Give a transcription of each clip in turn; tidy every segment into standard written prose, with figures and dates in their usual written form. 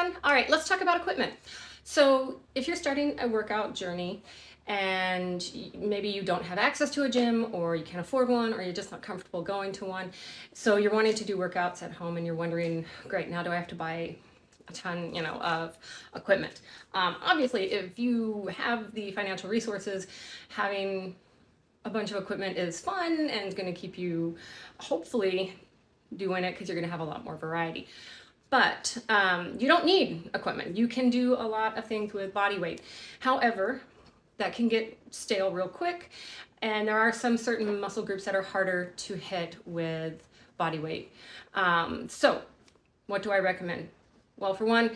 everyone. All right, let's talk about equipment. So if you're starting a workout journey and maybe you don't have access to a gym, or you can't afford one, or you're just not comfortable going to one, so you're wanting to do workouts at home and you're wondering, great, now do I have to buy a ton, of equipment? Obviously, if you have the financial resources, having a bunch of equipment is fun and it's going to keep you hopefully doing it because you're going to have a lot more variety. But you don't need equipment. You can do a lot of things with body weight. However, that can get stale real quick, and there are some certain muscle groups that are harder to hit with body weight. So what do I recommend? Well, for one,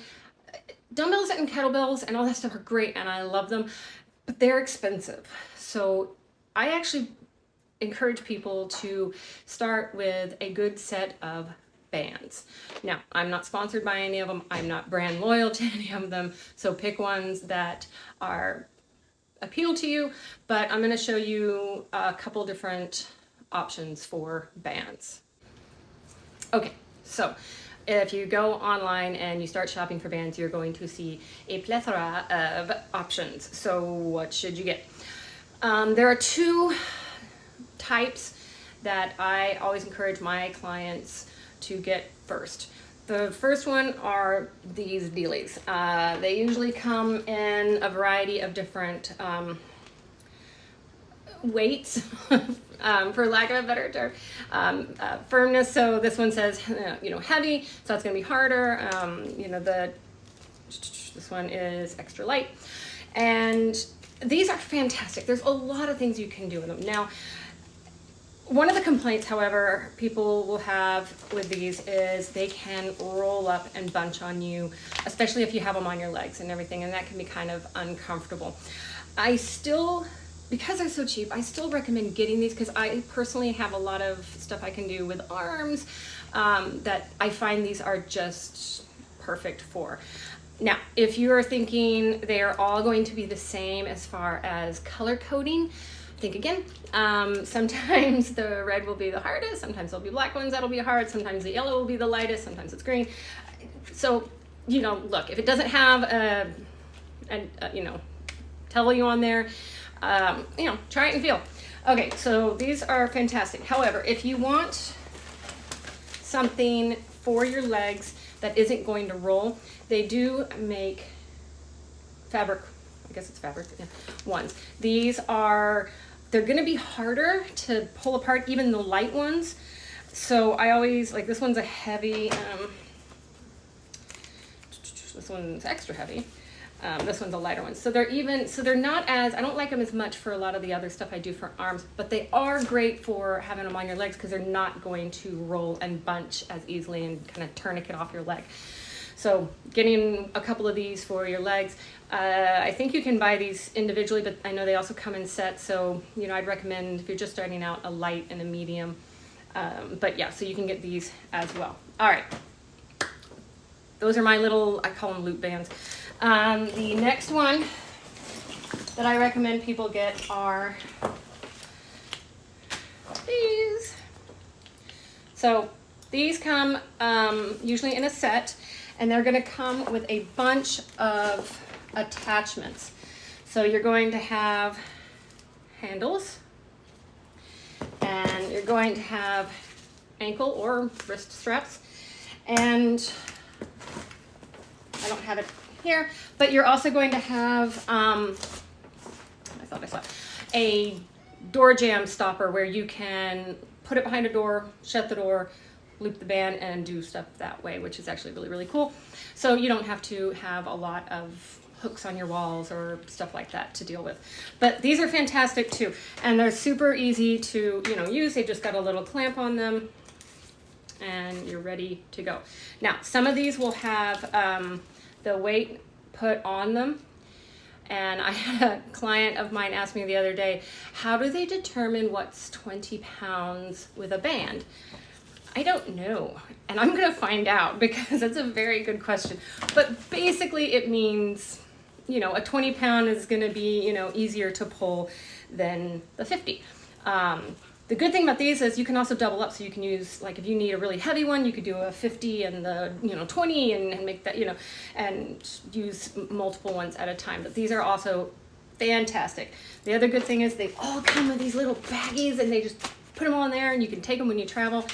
dumbbells and kettlebells and all that stuff are great and I love them, but they're expensive. So I actually encourage people to start with a good set of bands. Now, I'm not sponsored by any of them. I'm not brand loyal to any of them. So pick ones that are appeal to you, but I'm going to show you a couple different options for bands. Okay, so if you go online and you start shopping for bands, you're going to see a plethora of options. So what should you get? There are two types that I always encourage my clients to get first. The first one are these dealies. They usually come in a variety of different weights, for lack of a better term, firmness. So this one says, heavy, so it's going to be harder. This one is extra light, and these are fantastic. There's a lot of things you can do with them. Now, one of the complaints, however, people will have with these is they can roll up and bunch on you, especially if you have them on your legs and everything, and that can be kind of uncomfortable. Because they're so cheap, I still recommend getting these because I personally have a lot of stuff I can do with arms that I find these are just perfect for. Now, if you are thinking they are all going to be the same as far as color coding, think again. Sometimes the red will be the hardest, sometimes there'll be black ones that'll be hard, sometimes the yellow will be the lightest, sometimes it's green. So, look, if it doesn't have tell you on there, try it and feel. Okay, so these are fantastic. However, if you want something for your legs that isn't going to roll, they do make fabric, I guess it's fabric, ones. They're going to be harder to pull apart, even the light ones. So I always, this one's a heavy, this one's extra heavy. This one's a lighter one. So they're not as, I don't like them as much for a lot of the other stuff I do for arms, but they are great for having them on your legs because they're not going to roll and bunch as easily and kind of tourniquet off your leg. So getting a couple of these for your legs, I think you can buy these individually, but I know they also come in sets. So, I'd recommend if you're just starting out, a light and a medium. But yeah, so you can get these as well. All right. Those are my little, I call them loop bands. The next one that I recommend people get are these. So these come usually in a set, and they're going to come with a bunch of attachments. So you're going to have handles, and you're going to have ankle or wrist straps, and I don't have it here, but you're also going to have, I thought I saw it, a door jamb stopper where you can put it behind a door, shut the door, loop the band, and do stuff that way, which is actually really, really cool. So you don't have to have a lot of hooks on your walls or stuff like that to deal with. But these are fantastic too, and they're super easy to use. They've just got a little clamp on them, and you're ready to go. Now, some of these will have the weight put on them, and I had a client of mine ask me the other day, how do they determine what's 20 pounds with a band? I don't know, and I'm gonna find out because that's a very good question. But basically it means, a 20 pound is gonna be, easier to pull than the 50. The good thing about these is you can also double up, so you can use, like, if you need a really heavy one, you could do a 50 and the 20 and make that, and use multiple ones at a time. But these are also fantastic. The other good thing is they all come with these little baggies, and they just put them on there, and you can take them when you travel,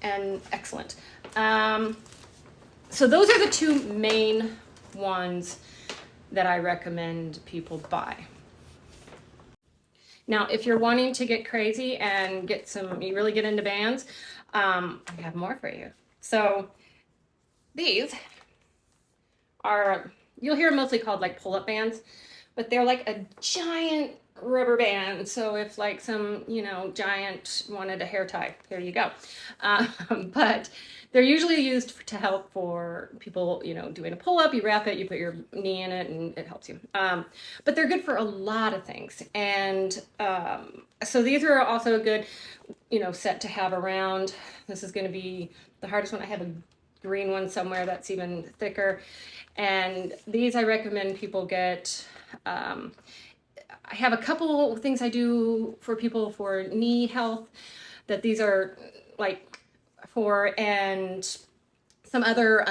and excellent. So those are the two main ones that I recommend people buy. Now, if you're wanting to get crazy and you really get into bands, I have more for you. So these are, you'll hear them mostly called like pull-up bands, but they're like a giant rubber band. So if like some, giant wanted a hair tie, there you go. But they're usually used to help for people, doing a pull-up. You wrap it, you put your knee in it, and it helps you. But they're good for a lot of things. And so these are also a good, set to have around. This is going to be the hardest one. I have a green one somewhere that's even thicker. And these I recommend people get. I have a couple things I do for people for knee health that these are like for, and some other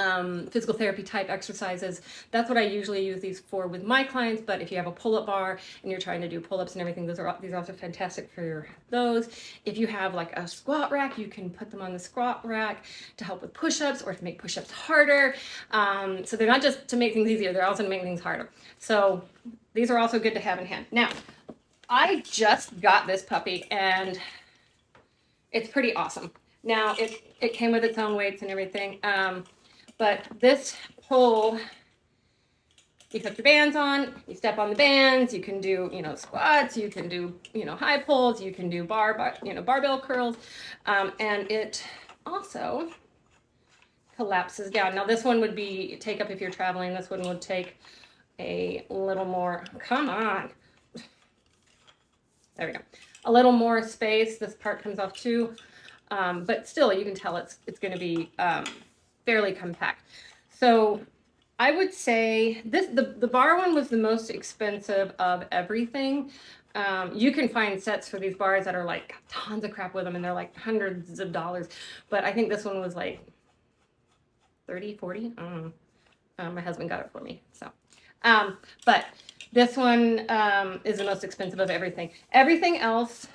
physical therapy type exercises. That's what I usually use these for with my clients. But if you have a pull-up bar and you're trying to do pull-ups and everything, these are also fantastic for those. If you have like a squat rack, you can put them on the squat rack to help with push-ups or to make push-ups harder. So they're not just to make things easier, they're also to make things harder. So these are also good to have in hand. Now, I just got this puppy and it's pretty awesome. Now, it came with its own weights and everything, but this pole, you put your bands on, you step on the bands, you can do, squats, you can do, high pulls, you can do barbell curls, and it also collapses down. Now, this one would take up if you're traveling. This one would take a little more, come on. There we go. A little more space. This part comes off too. But still, you can tell it's going to be fairly compact. So I would say the bar one was the most expensive of everything. You can find sets for these bars that are like tons of crap with them, and they're like hundreds of dollars. But I think this one was like 30, 40. I don't know. My husband got it for me. So, but this one is the most expensive of everything. Everything else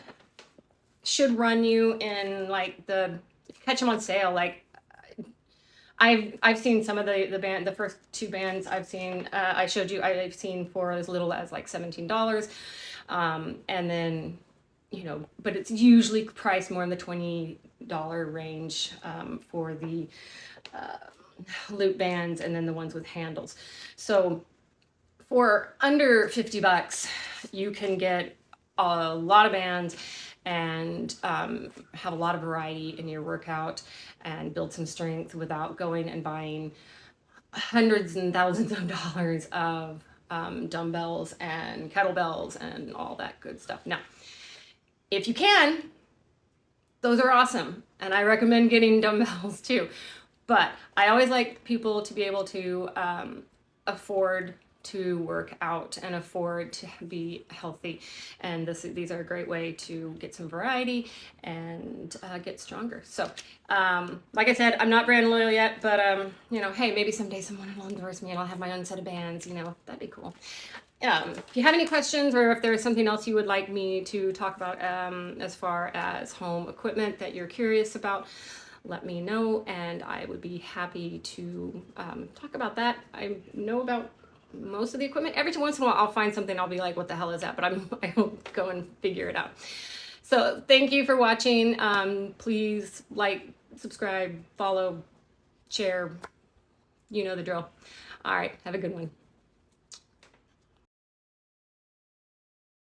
should run you in like catch them on sale. Like I've seen some of the first two bands I've seen, I showed you, I've seen for as little as like $17. And then, but it's usually priced more in the $20 range for the loop bands, and then the ones with handles. So for under $50, you can get a lot of bands and have a lot of variety in your workout and build some strength without going and buying hundreds and thousands of dollars of dumbbells and kettlebells and all that good stuff. Now, if you can, those are awesome. And I recommend getting dumbbells too. But I always like people to be able to afford to work out and afford to be healthy, and these are a great way to get some variety and get stronger. So like I said, I'm not brand loyal yet, but hey, maybe someday someone will endorse me and I'll have my own set of bands. That'd be cool. If you have any questions, or if there's something else you would like me to talk about as far as home equipment that you're curious about, let me know, and I would be happy to talk about that. I know about most of the equipment. Every once in a while I'll find something I'll be like, what the hell is that? But I will go and figure it out. So thank you for watching. Please like, subscribe, follow, share. You know the drill. All right, have a good one.